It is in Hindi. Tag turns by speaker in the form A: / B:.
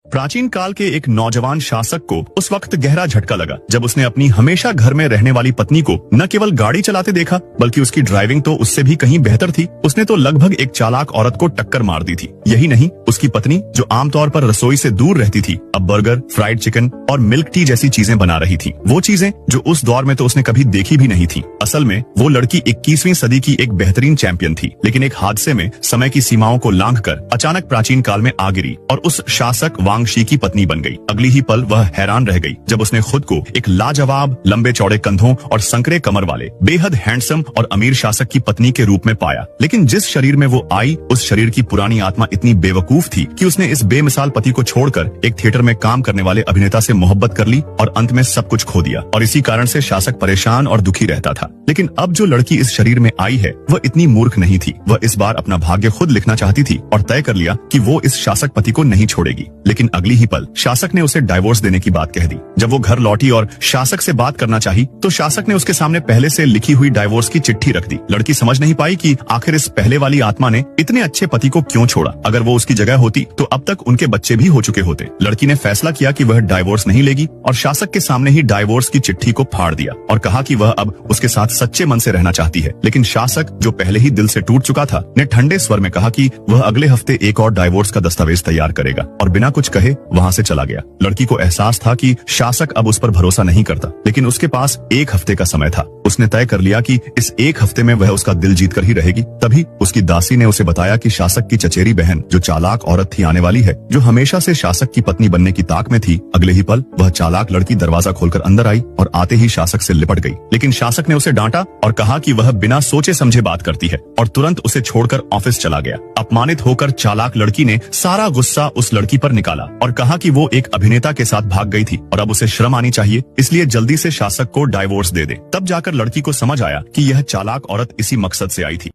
A: प्राचीन काल के एक नौजवान शासक को उस वक्त गहरा झटका लगा जब उसने अपनी हमेशा घर में रहने वाली पत्नी को न केवल गाड़ी चलाते देखा बल्कि उसकी ड्राइविंग तो उससे भी कहीं बेहतर थी। उसने तो लगभग एक चालाक औरत को टक्कर मार दी थी। यही नहीं, उसकी पत्नी जो आमतौर पर रसोई से दूर रहती थी अब बर्गर, फ्राइड चिकन और मिल्क टी जैसी चीजें बना रही थी। वो चीजें जो उस दौर में तो उसने कभी देखी भी नहीं थी। असल में वो लड़की 21वीं सदी की एक बेहतरीन चैंपियन थी, लेकिन एक हादसे में समय की सीमाओं को लांघकर अचानक प्राचीन काल में आ गिरी और उस शासक वांगशी की पत्नी बन गई। अगली ही पल वह हैरान रह गई जब उसने खुद को एक लाजवाब, लंबे चौड़े कंधों और संकरे कमर वाले, बेहद हैंडसम और अमीर शासक की पत्नी के रूप में पाया। लेकिन जिस शरीर में वो आई, उस शरीर की पुरानी आत्मा इतनी बेवकूफ थी कि उसने इस बेमिसाल पति को छोड़कर एक थिएटर में काम करने वाले अभिनेता से मोहब्बत कर ली और अंत में सब कुछ खो दिया। और इसी कारण से शासक परेशान और दुखी रहता था। लेकिन अब जो लड़की इस शरीर में आई है वह इतनी मूर्ख नहीं थी। वह इस बार अपना भाग्य खुद लिखना चाहती थी और तय कर लिया कि वो इस शासक पति को नहीं छोड़ेगी। लेकिन अगली ही पल शासक ने उसे डाइवोर्स देने की बात कह दी। जब वो घर लौटी और शासक से बात करना चाही तो शासक ने उसके सामने पहले से लिखी हुई डाइवोर्स की चिट्ठी रख दी। लड़की समझ नहीं पाई कि आखिर इस पहले वाली आत्मा ने इतने अच्छे पति को क्यों छोड़ा। अगर वो उसकी जगह होती तो अब तक उनके बच्चे भी हो चुके होते। लड़की ने फैसला किया कि वह डाइवोर्स नहीं लेगी और शासक के सामने ही डाइवोर्स की चिट्ठी को फाड़ दिया और कहा कि वह अब उसके साथ सच्चे मन से रहना चाहती है। लेकिन शासक, जो पहले ही दिल से टूट चुका था, ने ठंडे स्वर में कहा कि वह अगले हफ्ते एक और डाइवोर्स का दस्तावेज तैयार करेगा और बिना कुछ कहे वहाँ से चला गया। लड़की को एहसास था कि शासक अब उस पर भरोसा नहीं करता, लेकिन उसके पास एक हफ्ते का समय था। उसने तय कर लिया कि इस एक हफ्ते में वह उसका दिल जीत कर ही रहेगी। तभी उसकी दासी ने उसे बताया कि शासक की चचेरी बहन, जो चालाक औरत थी, आने वाली है, जो हमेशा से शासक की पत्नी बनने की ताक में थी। अगले ही पल वह चालाक लड़की दरवाजा खोलकर अंदर आई और आते ही शासक से लिपट गई। लेकिन शासक ने उसे डांटा और कहा कि वह बिना सोचे समझे बात करती है और तुरंत उसे छोड़कर ऑफिस चला गया। अपमानित होकर चालाक लड़की ने सारा गुस्सा उस लड़की पर निकाला और कहा कि वो एक अभिनेता के साथ भाग गई थी और अब उसे शर्म आनी चाहिए, इसलिए जल्दी से शासक को डाइवोर्स दे दे। तब जाकर लड़की को समझ आया कि यह चालाक औरत इसी मकसद से आई थी।